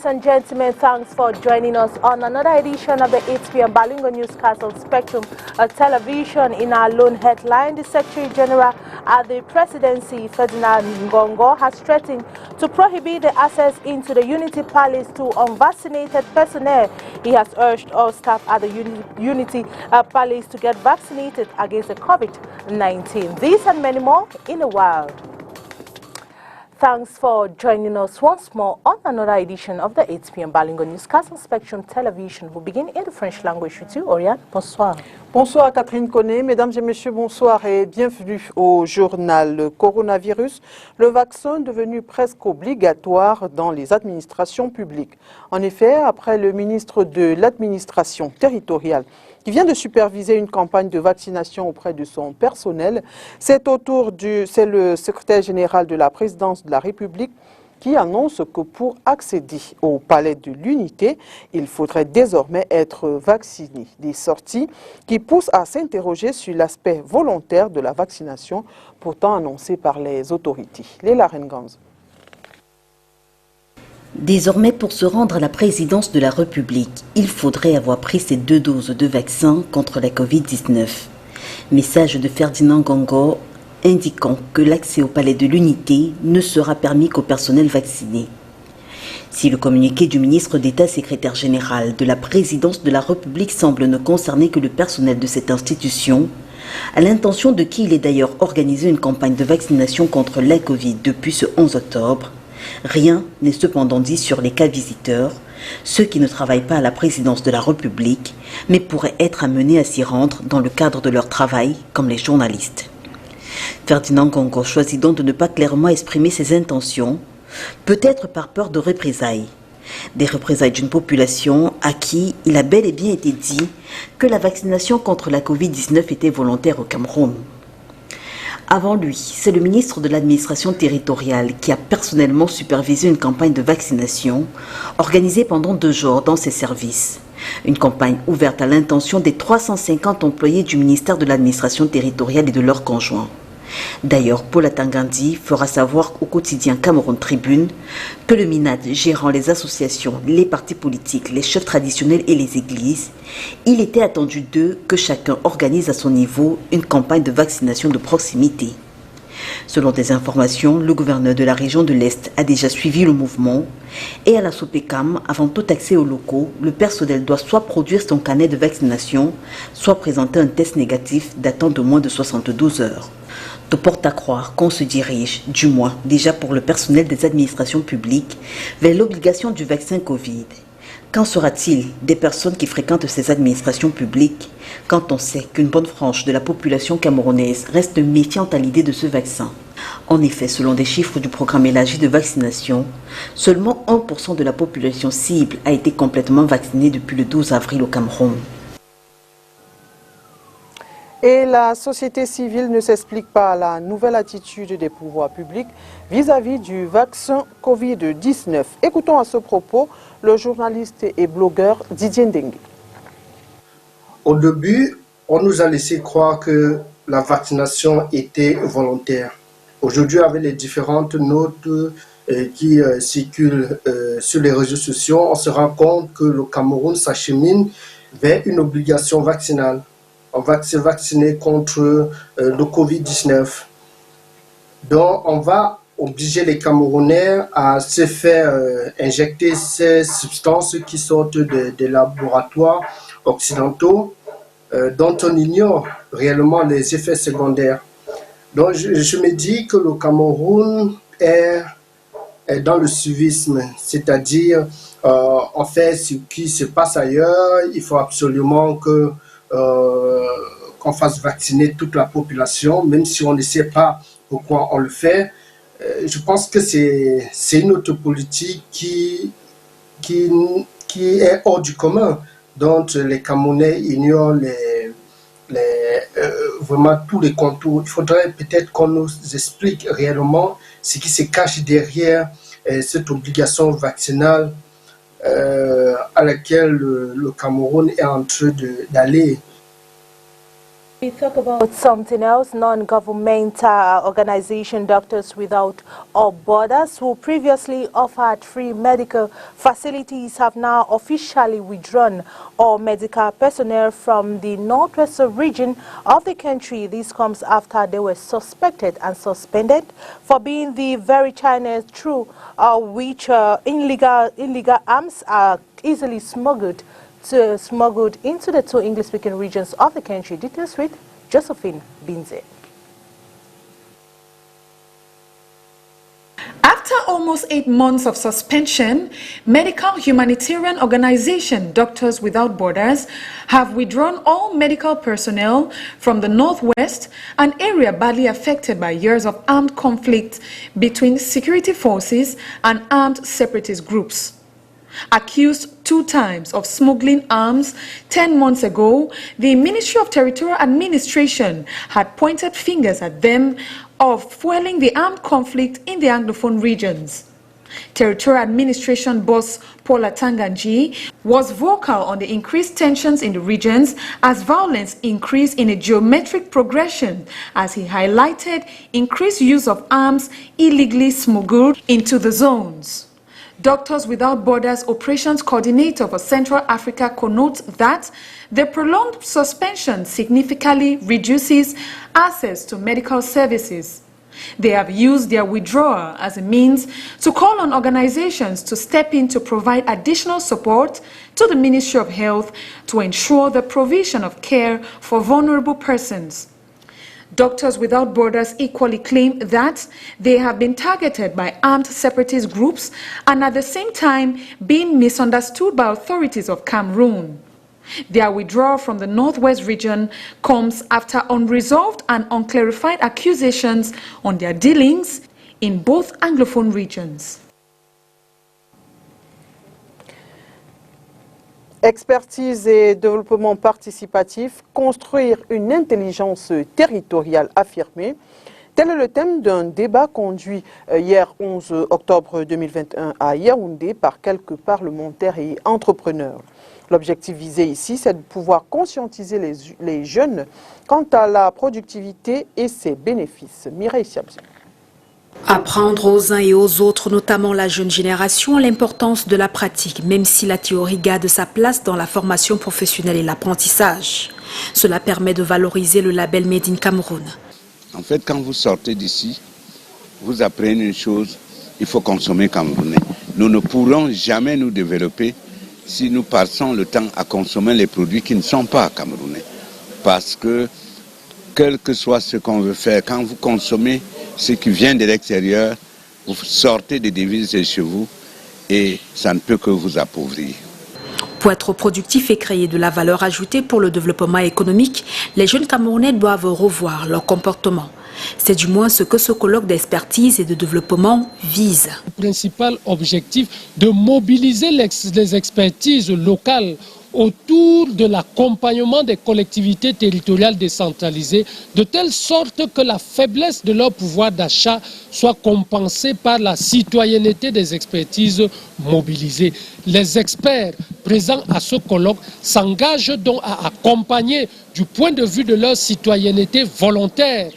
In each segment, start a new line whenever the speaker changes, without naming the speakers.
and gentlemen, thanks for joining us on another edition of the 8 p.m. Balingo Newscastle Spectrum Television. In our lone headline, the Secretary General at the Presidency, Ferdinand Ngongo, has threatened to prohibit the access into the Unity Palace to unvaccinated personnel. He has urged all staff at the Unity Palace to get vaccinated against the COVID-19. This and many more in a while. Thanks for joining us once more on another edition of the 8 p.m. Balingo Newscastle Spectrum Television. We begin in the French language with you, Oriane. Bonsoir.
Bonsoir Catherine Koné, mesdames et messieurs, bonsoir et bienvenue au journal Coronavirus, le vaccin devenu presque obligatoire dans les administrations publiques. En effet, après le ministre de l'administration territoriale qui vient de superviser une campagne de vaccination auprès de son personnel, c'est le secrétaire général de la présidence de la République qui annonce que pour accéder au palais de l'Unité, il faudrait désormais être vacciné. Des sorties qui poussent à s'interroger sur l'aspect volontaire de la vaccination, pourtant annoncée par les autorités. Léla Renganz.
Désormais, pour se rendre à la présidence de la République, il faudrait avoir pris ces 2 doses de vaccin contre la Covid-19. Message de Ferdinand Ngongo indiquant que l'accès au palais de l'Unité ne sera permis qu'au personnel vacciné. Si le communiqué du ministre d'État secrétaire général de la présidence de la République semble ne concerner que le personnel de cette institution, à l'intention de qui il est d'ailleurs organisé une campagne de vaccination contre la Covid depuis ce 11 octobre, rien n'est cependant dit sur les cas visiteurs, ceux qui ne travaillent pas à la présidence de la République, mais pourraient être amenés à s'y rendre dans le cadre de leur travail, comme les journalistes. Ferdinand Ngongo choisit donc de ne pas clairement exprimer ses intentions, peut-être par peur de représailles. Des représailles d'une population à qui il a bel et bien été dit que la vaccination contre la Covid-19 était volontaire au Cameroun. Avant lui, c'est le ministre de l'administration territoriale qui a personnellement supervisé une campagne de vaccination organisée pendant 2 jours dans ses services. Une campagne ouverte à l'intention des 350 employés du ministère de l'administration territoriale et de leurs conjoints. D'ailleurs, Paul Atangandi fera savoir au quotidien Cameroun Tribune que le MINAD gérant les associations, les partis politiques, les chefs traditionnels et les églises, il était attendu d'eux que chacun organise à son niveau une campagne de vaccination de proximité. Selon des informations, le gouverneur de la région de l'Est a déjà suivi le mouvement et à la Sopecam, avant tout accès aux locaux, le personnel doit soit produire son carnet de vaccination, soit présenter un test négatif datant de moins de 72 heures. Tout porte à croire qu'on se dirige, du moins déjà pour le personnel des administrations publiques, vers l'obligation du vaccin Covid. Qu'en sera-t-il des personnes qui fréquentent ces administrations publiques quand on sait qu'une bonne frange de la population camerounaise reste méfiante à l'idée de ce vaccin? En effet, selon des chiffres du programme élargi de vaccination, seulement 1% de la population cible a été complètement vaccinée depuis le 12 avril au Cameroun.
Et la société civile ne s'explique pas à la nouvelle attitude des pouvoirs publics vis-à-vis du vaccin Covid-19. Écoutons à ce propos le journaliste et blogueur Didier Ndengue.
Au début, on nous a laissé croire que la vaccination était volontaire. Aujourd'hui, avec les différentes notes qui circulent sur les réseaux sociaux, on se rend compte que le Cameroun s'achemine vers une obligation vaccinale. On va se vacciner contre le Covid-19. Donc, on va obliger les Camerounais à se faire injecter ces substances qui sortent des laboratoires occidentaux dont on ignore réellement les effets secondaires. Donc, je me dis que le Cameroun est dans le suivisme, c'est-à-dire on fait ce qui se passe ailleurs, il faut absolument qu'on fasse vacciner toute la population, même si on ne sait pas pourquoi on le fait. Je pense que c'est une autre politique qui est hors du commun, dont les Camerounais ignorent vraiment tous les contours. Il faudrait peut-être qu'on nous explique réellement ce qui se cache derrière cette obligation vaccinale à laquelle le Cameroun est en train d'aller.
We talk about something else. Non-governmental organization Doctors Without Borders, who previously offered free medical facilities, have now officially withdrawn all medical personnel from the northwestern region of the country. This comes after they were suspected and suspended for being the very channels through which illegal arms are easily smuggled into the two English-speaking regions of the country. Details with Josephine Binze.
After almost 8 months of suspension, medical humanitarian organization Doctors Without Borders have withdrawn all medical personnel from the Northwest, an area badly affected by years of armed conflict between security forces and armed separatist groups. Accused 2 times of smuggling arms 10 months ago, the Ministry of Territorial Administration had pointed fingers at them of fueling the armed conflict in the Anglophone regions. Territorial Administration boss Paula Tanganji was vocal on the increased tensions in the regions as violence increased in a geometric progression, as he highlighted increased use of arms illegally smuggled into the zones. Doctors Without Borders Operations Coordinator for Central Africa connotes that the prolonged suspension significantly reduces access to medical services. They have used their withdrawal as a means to call on organizations to step in to provide additional support to the Ministry of Health to ensure the provision of care for vulnerable persons. Doctors Without Borders equally claim that they have been targeted by armed separatist groups and at the same time being misunderstood by authorities of Cameroon. Their withdrawal from the Northwest region comes after unresolved and unclarified accusations on their dealings in both Anglophone regions.
Expertise et développement participatif, construire une intelligence territoriale affirmée. Tel est le thème d'un débat conduit hier 11 octobre 2021 à Yaoundé par quelques parlementaires et entrepreneurs. L'objectif visé ici, c'est de pouvoir conscientiser les jeunes quant à la productivité et ses bénéfices. Mireille Siabzi.
Apprendre aux uns et aux autres, notamment la jeune génération, l'importance de la pratique, même si la théorie garde sa place dans la formation professionnelle et l'apprentissage. Cela permet de valoriser le label Made in Cameroun.
En fait, quand vous sortez d'ici, vous apprenez une chose, il faut consommer camerounais. Nous ne pourrons jamais nous développer si nous passons le temps à consommer les produits qui ne sont pas camerounais. Parce que, quel que soit ce qu'on veut faire, quand vous consommez ce qui vient de l'extérieur, vous sortez des devises de chez vous et ça ne peut que vous appauvrir.
Pour être productif et créer de la valeur ajoutée pour le développement économique, les jeunes Camerounais doivent revoir leur comportement. C'est du moins ce que ce colloque d'expertise et de développement vise.
Le principal objectif de mobiliser les expertises locales autour de l'accompagnement des collectivités territoriales décentralisées, de telle sorte que la faiblesse de leur pouvoir d'achat soit compensée par la citoyenneté des expertises mobilisées. Les experts présents à ce colloque s'engagent donc à accompagner du point de vue de leur citoyenneté volontaire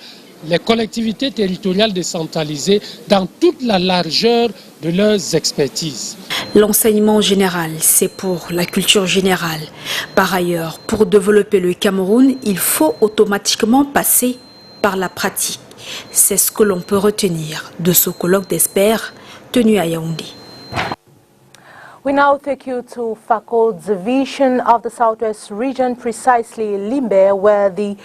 les collectivités territoriales décentralisées dans toute la largeur de leurs expertises.
L'enseignement général, c'est pour la culture générale. Par ailleurs, pour développer le Cameroun, il faut automatiquement passer par la pratique. C'est ce que l'on peut retenir de ce colloque d'experts tenu à Yaoundé.
We now take you to Fako division of the Southwest region, precisely Limbe, where the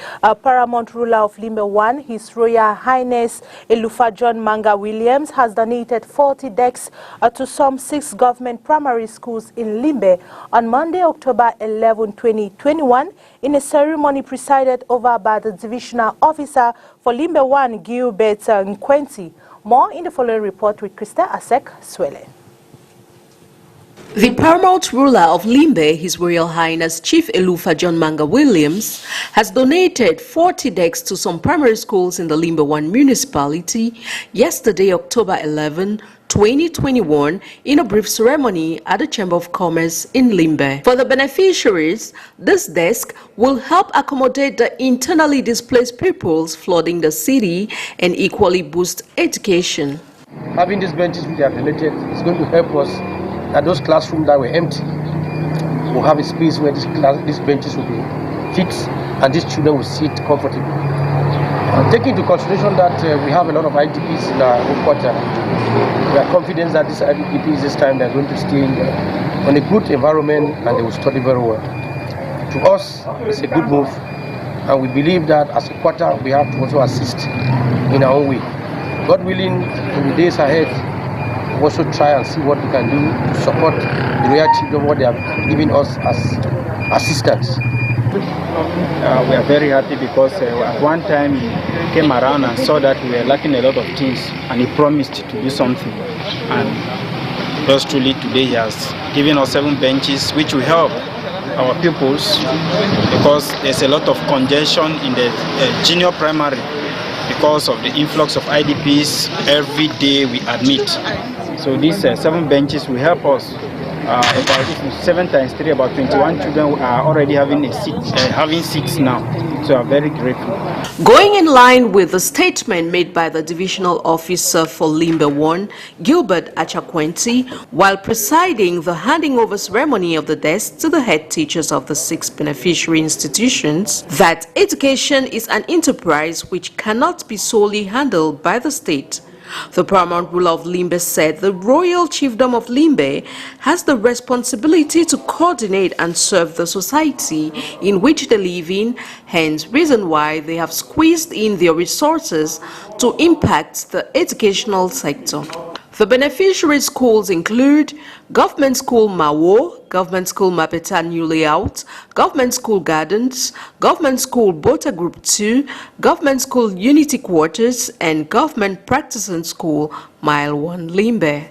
paramount ruler of Limbe 1, His Royal Highness Elufa John Manga Williams, has donated 40 decks to some 6 government primary schools in Limbe on Monday, October 11, 2021, in a ceremony presided over by the divisional officer for Limbe 1, Gilbert Nkwenti. More in the following report with Krista Asek Swele.
The paramount ruler of Limbe, His Royal Highness Chief Elufa John Manga Williams, has donated 40 decks to some primary schools in the Limbe 1 municipality yesterday, October 11, 2021 in a brief ceremony at the Chamber of Commerce in Limbe. For the beneficiaries, this desk will help accommodate the internally displaced peoples flooding the city and equally boost education.
Having these benches which are related is going to help us that those classrooms that were empty will have a space where these benches will be fixed and these children will sit comfortably. Taking into consideration that we have a lot of IDPs in our home quarter, we are confident that these IDPs this time they are going to stay in a good environment and they will study very well. To us, it's a good move, and we believe that as a quarter we have to also assist in our own way. God willing, in the days ahead, we'll also try and see what we can do to support the royal children, what they have given us as assistance.
We are very happy because at one time he came around and saw that we were lacking a lot of things, and he promised to do something. And just truly today he has given us 7 benches which will help our pupils because there's a lot of congestion in the junior primary because of the influx of IDPs every day we admit. So these 7 benches will help us. About 7 times 3, about 21 children are already having seats now. So I'm very grateful.
Going in line with the statement made by the divisional officer for Limbe 1, Gilbert Achakwenti, while presiding the handing over ceremony of the desk to the head teachers of the 6 beneficiary institutions, that education is an enterprise which cannot be solely handled by the state. The paramount ruler of Limbe said the royal chiefdom of Limbe has the responsibility to coordinate and serve the society in which they live in, hence reason why they have squeezed in their resources to impact the educational sector. The beneficiary schools include Government School Mawo, Government School Mapeta New Layout, Government School Gardens, Government School Bota Group 2, Government School Unity Quarters, and Government Practicing School Mile 1 Limbe.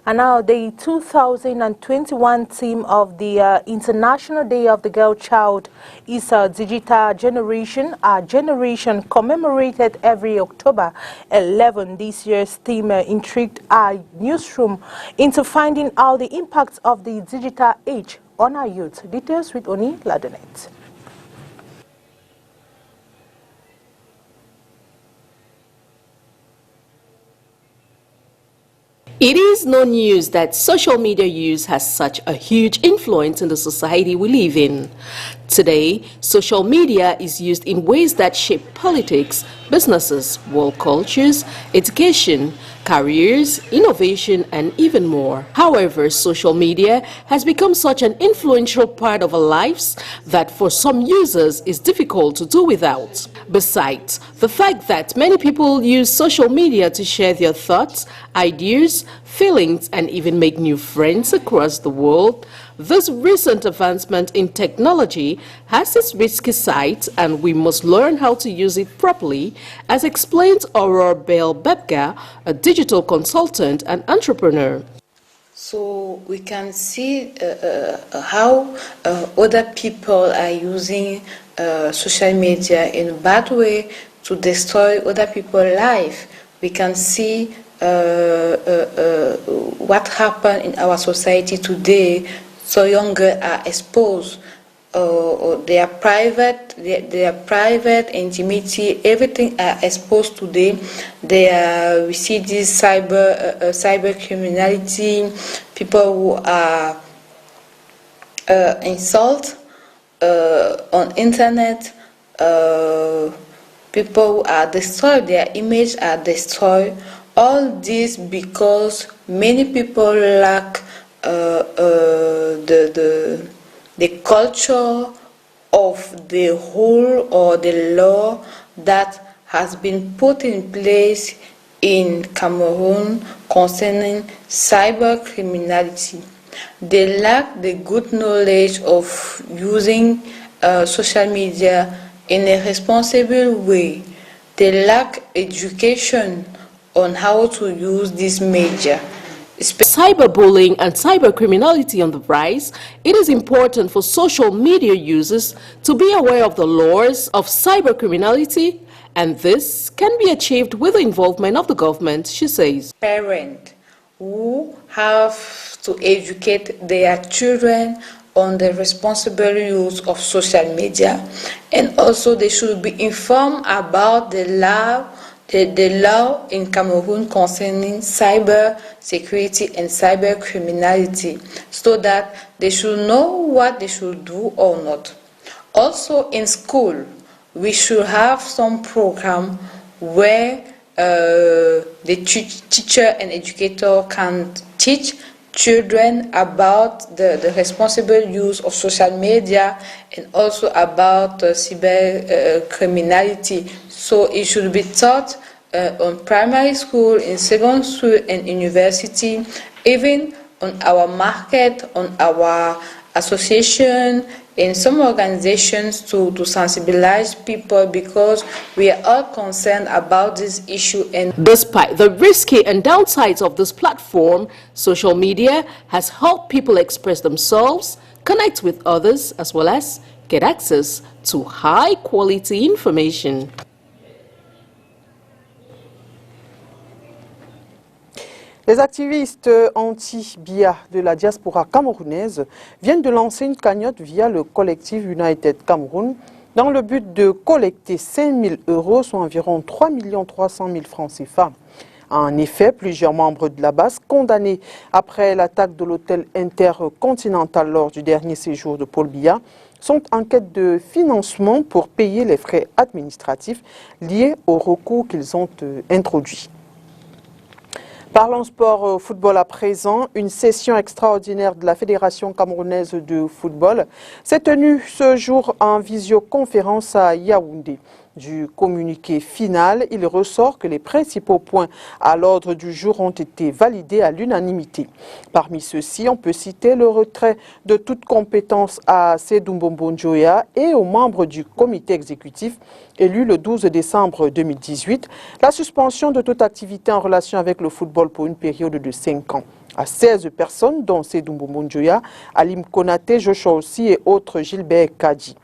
And now the 2021 theme of the International Day of the Girl Child is a digital generation, a generation commemorated every October 11. This year's theme intrigued our newsroom into finding out the impacts of the digital age on our youth. Details with Oni Ladonet.
It is no news that social media use has such a huge influence in the society we live in. Today, social media is used in ways that shape politics, businesses, world cultures, education, careers, innovation, and even more. However, social media has become such an influential part of our lives that for some users is difficult to do without. Besides, the fact that many people use social media to share their thoughts, ideas, feelings, and even make new friends across the world, this recent advancement in technology has its risky sides, and we must learn how to use it properly, as explains Aurora Bell Bebga, a digital consultant and entrepreneur.
So we can see how other people are using social media in a bad way to destroy other people's life. We can see what happened in our society today. So young girls are exposed. Their private intimacy, everything are exposed today. We see this cyber criminality, people who are insult on internet, people who are destroyed, their image are destroyed. All this because many people lack the culture of the rule or the law that has been put in place in Cameroon concerning cyber criminality. They lack the good knowledge of using social media in a responsible way. They lack education on how to use this media.
Cyberbullying and cybercriminality on the rise, it is important for social media users to be aware of the laws of cybercriminality And this can be achieved with the involvement of the government, she says.
Parents who have to educate their children on the responsible use of social media, and also they should be informed about the law in Cameroon concerning cyber security and cyber criminality, so that they should know what they should do or not. Also in school, we should have some program where the teacher and educator can teach children about the responsible use of social media and also about cyber criminality. So it should be taught on primary school, in secondary school and university, even on our market, on our association, in some organizations to sensibilize people, because we are all concerned about this issue. And
despite the risky and downsides of this platform, social media has helped people express themselves, connect with others, as well as get access to high-quality information.
Les activistes anti-BIA de la diaspora camerounaise viennent de lancer une cagnotte via le collectif United Cameroun dans le but de collecter 5 000 €, soit environ 3 300 000 francs CFA. En effet, plusieurs membres de la base condamnés après l'attaque de l'hôtel intercontinental lors du dernier séjour de Paul Biya sont en quête de financement pour payer les frais administratifs liés au recours qu'ils ont introduit. Parlons sport football à présent. Une session extraordinaire de la Fédération camerounaise de football s'est tenue ce jour en visioconférence à Yaoundé. Du communiqué final, il ressort que les principaux points à l'ordre du jour ont été validés à l'unanimité. Parmi ceux-ci, on peut citer le retrait de toute compétence à Seydou Mbombo Njoya et aux membres du comité exécutif élu le 12 décembre 2018, la suspension de toute activité en relation avec le football pour une période de 5 ans. À 16 personnes, dont Seydou Mbombo Njoya, Alim Konaté, Joshua aussi et autres Gilbert Kadi.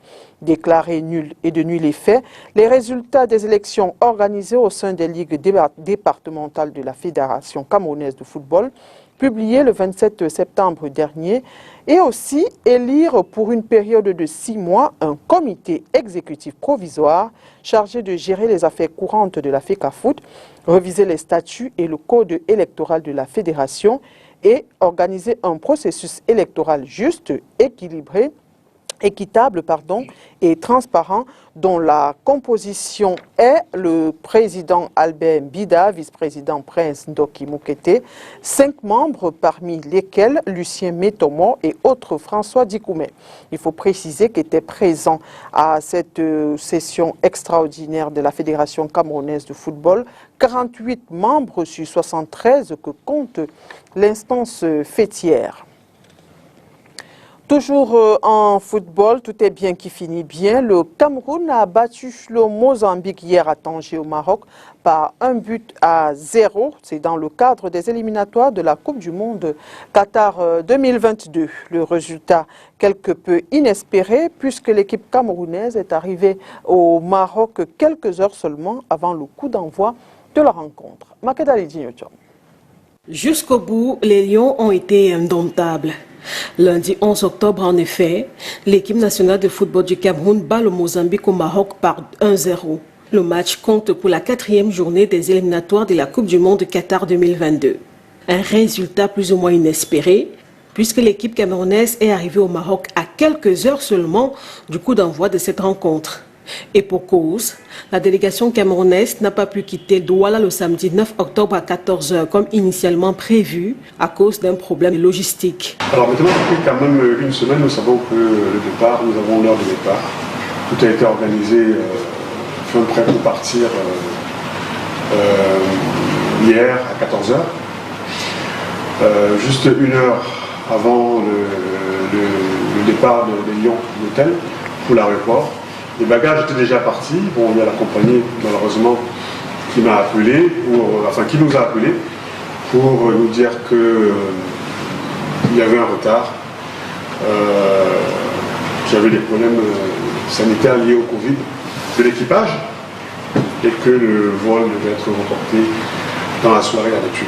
Déclarés nuls et de nul effet, les résultats des élections organisées au sein des ligues départementales de la Fédération camerounaise de football, publiées le 27 septembre dernier, et aussi élire pour une période de 6 mois un comité exécutif provisoire chargé de gérer les affaires courantes de la FECAFOOT, reviser les statuts et le code électoral de la Fédération et organiser un processus électoral juste, équitable et transparent, dont la composition est le président Albert Mbida, vice-président Prince Ndoki Moukete, 5 membres parmi lesquels Lucien Métomo et autres François Dikoumé. Il faut préciser qu'étaient présents à cette session extraordinaire de la Fédération camerounaise de football 48 membres sur 73 que compte l'instance fêtière. Toujours en football, tout est bien qui finit bien. Le Cameroun a battu le Mozambique hier à Tanger au Maroc par 1-0. C'est dans le cadre des éliminatoires de la Coupe du Monde Qatar 2022. Le résultat quelque peu inespéré puisque l'équipe camerounaise est arrivée au Maroc quelques heures seulement avant le coup d'envoi de la rencontre. Makedali Dignotiom.
Jusqu'au bout, les Lions ont été indomptables. Lundi 11 octobre, en effet, l'équipe nationale de football du Cameroun bat le Mozambique au Maroc par 1-0. Le match compte pour la 4e journée des éliminatoires de la Coupe du Monde Qatar 2022. Un résultat plus ou moins inespéré, puisque l'équipe camerounaise est arrivée au Maroc à quelques heures seulement du coup d'envoi de cette rencontre. Et pour cause, la délégation camerounaise n'a pas pu quitter Douala le samedi 9 octobre à 14 h comme initialement prévu à cause d'un problème logistique.
Alors maintenant, depuis quand même une semaine, nous savons que le départ, nous avons l'heure de départ. Tout a été organisé, fin prêt pour partir hier à 14 h. Juste une heure avant le départ des Lions de l'hôtel pour l'aéroport. Les bagages étaient déjà partis. Bon, il y a la compagnie, malheureusement, qui m'a appelé, qui nous a appelé pour nous dire qu'il y avait un retard, qu'il y avait des problèmes sanitaires liés au Covid de l'équipage. et que le vol devait être reporté dans la soirée à Béthune.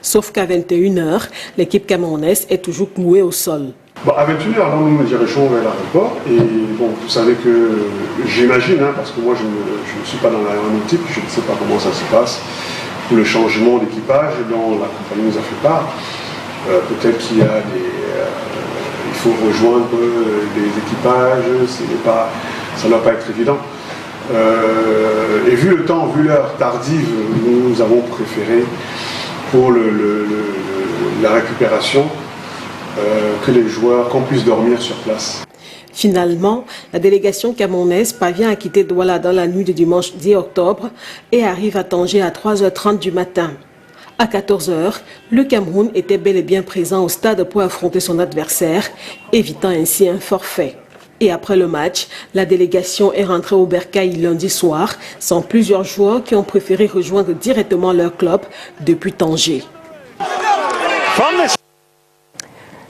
Sauf qu'à 21h, l'équipe camerounaise est toujours clouée au sol.
Bon, à 21h, nous nous dirigeons vers l'aéroport et bon, vous savez que j'imagine, parce que moi je ne suis pas dans l'aéronautique, je ne sais pas comment ça se passe, pour le changement d'équipage dont la compagnie nous a fait part. Peut-être qu'il y a il faut rejoindre des équipages, ça ne doit pas être évident. Et vu le temps, vu l'heure tardive, nous avons préféré pour la récupération que les joueurs, qu'on puisse dormir sur place.
Finalement, la délégation camerounaise parvient à quitter Douala dans la nuit du dimanche 10 octobre et arrive à Tanger à 3h30 du matin. À 14h, le Cameroun était bel et bien présent au stade pour affronter son adversaire, évitant ainsi un forfait. Et après le match, la délégation est rentrée au Bercail lundi soir, sans plusieurs joueurs qui ont préféré rejoindre directement leur club depuis Tanger.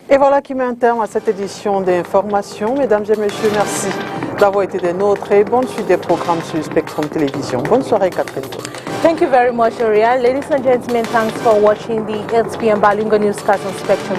Et voilà qui met un terme à cette édition d'information. Mesdames et messieurs, merci d'avoir été des nôtres et bonne suite des programmes sur Spectrum Télévision. Bonne soirée, Catherine.
Thank you very much, Ariel. Ladies and gentlemen, thanks for watching the 8 p.m. Balingo Newscast on Spectrum.